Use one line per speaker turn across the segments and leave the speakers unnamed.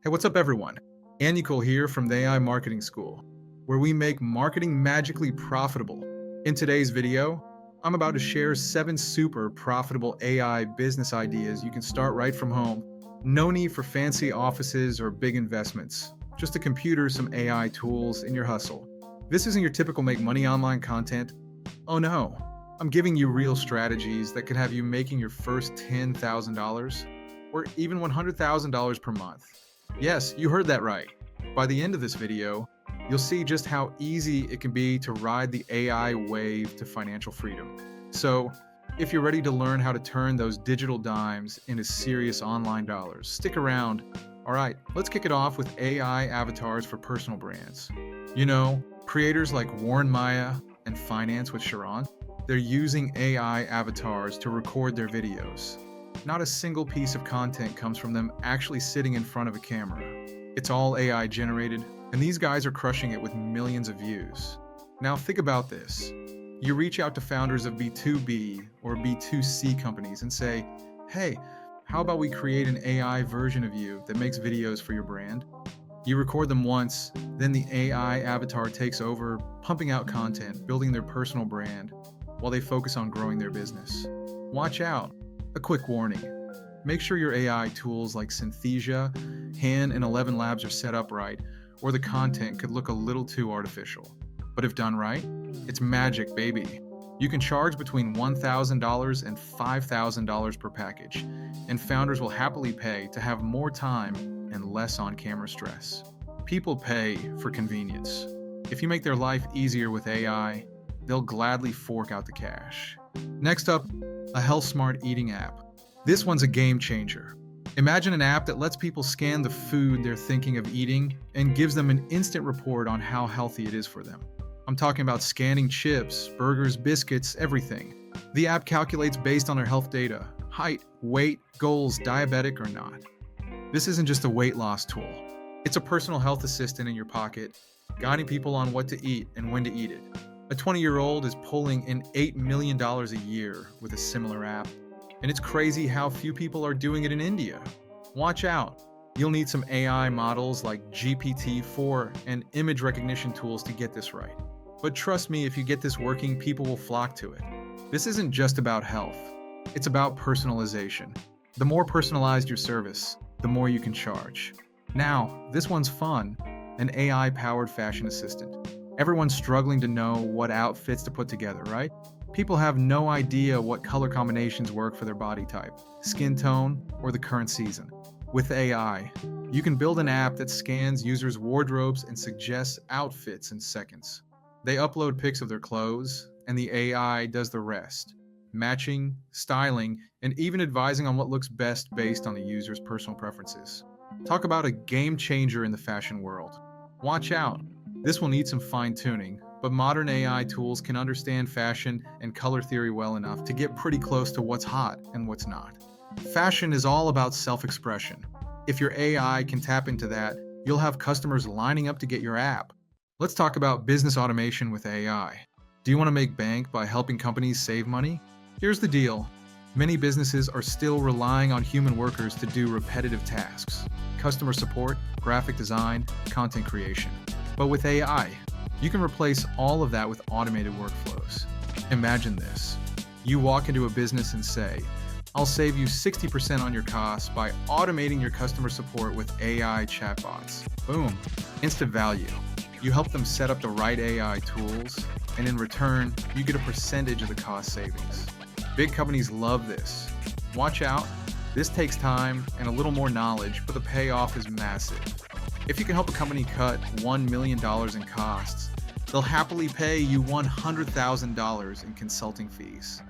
Hey, what's up, everyone? Nicole here from the AI Marketing School, where we make marketing magically profitable. In today's video, I'm about to share 7 super profitable AI business ideas you can start right from home. No need for fancy offices or big investments, just a computer, some AI tools, in your hustle. This isn't your typical make money online content. Oh no, I'm giving you real strategies that could have you making your first $10,000 or even $100,000 per month. Yes, you heard that right. By the end of this video, you'll see just how easy it can be to ride the AI wave to financial freedom. So, if you're ready to learn how to turn those digital dimes into serious online dollars, stick around. All right, let's kick it off with AI avatars for personal brands. You know, creators like Warren Maya and Finance with Sharon, they're using AI avatars to record their videos. Not a single piece of content comes from them actually sitting in front of a camera. It's all AI generated, and these guys are crushing it with millions of views. Now think about this. You reach out to founders of B2B or B2C companies and say, hey, how about we create an AI version of you that makes videos for your brand? You record them once, then the AI avatar takes over, pumping out content, building their personal brand, while they focus on growing their business. Watch out. A quick warning. Make sure your AI tools like Synthesia, Han, and 11 Labs are set up right, or the content could look a little too artificial. But if done right, it's magic, baby. You can charge between $1,000 and $5,000 per package, and founders will happily pay to have more time and less on-camera stress. People pay for convenience. If you make their life easier with AI, they'll gladly fork out the cash. Next up, a health smart eating app. This one's a game changer. Imagine an app that lets people scan the food they're thinking of eating and gives them an instant report on how healthy it is for them. I'm talking about scanning chips, burgers, biscuits, everything. The app calculates based on their health data, height, weight, goals, diabetic or not. This isn't just a weight loss tool. It's a personal health assistant in your pocket, guiding people on what to eat and when to eat it. A 20-year-old is pulling in $8 million a year with a similar app, and it's crazy how few people are doing it in India. Watch out. You'll need some AI models like GPT-4 and image recognition tools to get this right. But trust me, if you get this working, people will flock to it. This isn't just about health. It's about personalization. The more personalized your service, the more you can charge. Now, this one's fun, an AI-powered fashion assistant. Everyone's struggling to know what outfits to put together, right? People have no idea what color combinations work for their body type, skin tone, or the current season. With AI, you can build an app that scans users' wardrobes and suggests outfits in seconds. They upload pics of their clothes, and the AI does the rest, matching, styling, and even advising on what looks best based on the user's personal preferences. Talk about a game changer in the fashion world. Watch out. This will need some fine-tuning, but modern AI tools can understand fashion and color theory well enough to get pretty close to what's hot and what's not. Fashion is all about self-expression. If your AI can tap into that, you'll have customers lining up to get your app. Let's talk about business automation with AI. Do you want to make bank by helping companies save money? Here's the deal. Many businesses are still relying on human workers to do repetitive tasks: customer support, graphic design, content creation. But with AI, you can replace all of that with automated workflows. Imagine this. You walk into a business and say, I'll save you 60% on your costs by automating your customer support with AI chatbots. Boom, instant value. You help them set up the right AI tools, and in return, you get a percentage of the cost savings. Big companies love this. Watch out. This takes time and a little more knowledge, but the payoff is massive. If you can help a company cut $1 million in costs, they'll happily pay you $100,000 in consulting fees.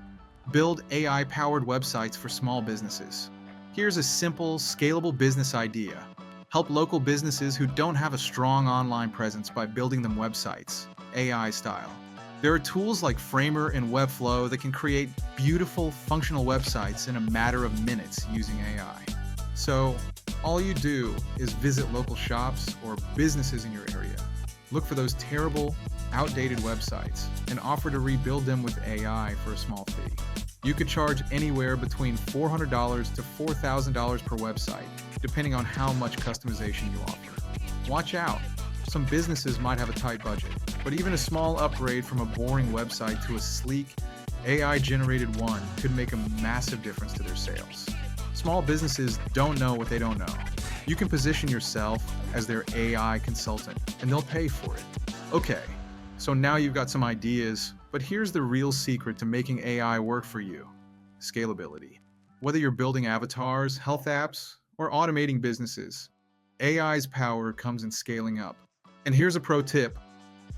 Build AI-powered websites for small businesses. Here's a simple, scalable business idea. Help local businesses who don't have a strong online presence by building them websites, AI style. There are tools like Framer and Webflow that can create beautiful, functional websites in a matter of minutes using AI. So, all you do is visit local shops or businesses in your area. Look for those terrible, outdated websites and offer to rebuild them with AI for a small fee. You could charge anywhere between $400 to $4,000 per website, depending on how much customization you offer. Watch out! Some businesses might have a tight budget, but even a small upgrade from a boring website to a sleek, AI-generated one could make a massive difference to their sales. Small businesses don't know what they don't know. You can position yourself as their AI consultant, and they'll pay for it. Okay, so now you've got some ideas, but here's the real secret to making AI work for you: scalability. Whether you're building avatars, health apps, or automating businesses, AI's power comes in scaling up. And here's a pro tip: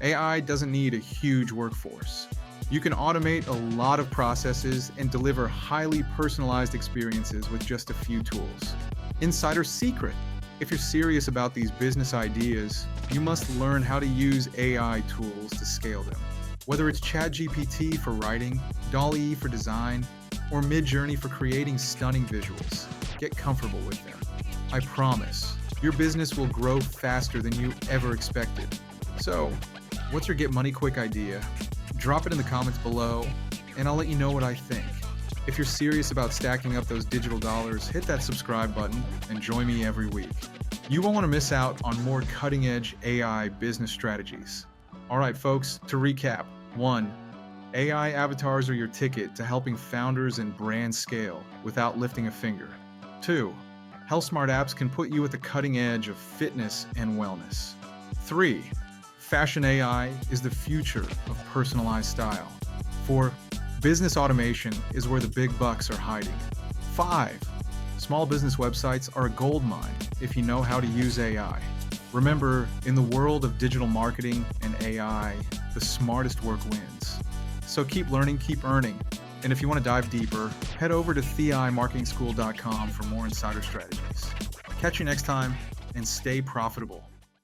AI doesn't need a huge workforce. You can automate a lot of processes and deliver highly personalized experiences with just a few tools. Insider secret: if you're serious about these business ideas, you must learn how to use AI tools to scale them. Whether it's ChatGPT for writing, DALL-E for design, or Midjourney for creating stunning visuals, get comfortable with them. I promise, your business will grow faster than you ever expected. So, what's your get money quick idea? Drop it in the comments below, and I'll let you know what I think. If you're serious about stacking up those digital dollars, hit that subscribe button and join me every week. You won't want to miss out on more cutting-edge AI business strategies. All right, folks, to recap: 1. AI avatars are your ticket to helping founders and brands scale without lifting a finger. 2. Health Smart apps can put you at the cutting edge of fitness and wellness. 3. Fashion AI is the future of personalized style. 4. Business automation is where the big bucks are hiding. 5. Small business websites are a gold mine if you know how to use AI. Remember, in the world of digital marketing and AI, the smartest work wins. So keep learning, keep earning. And if you want to dive deeper, head over to TheAIMarketingSchool.com for more insider strategies. Catch you next time, and stay profitable.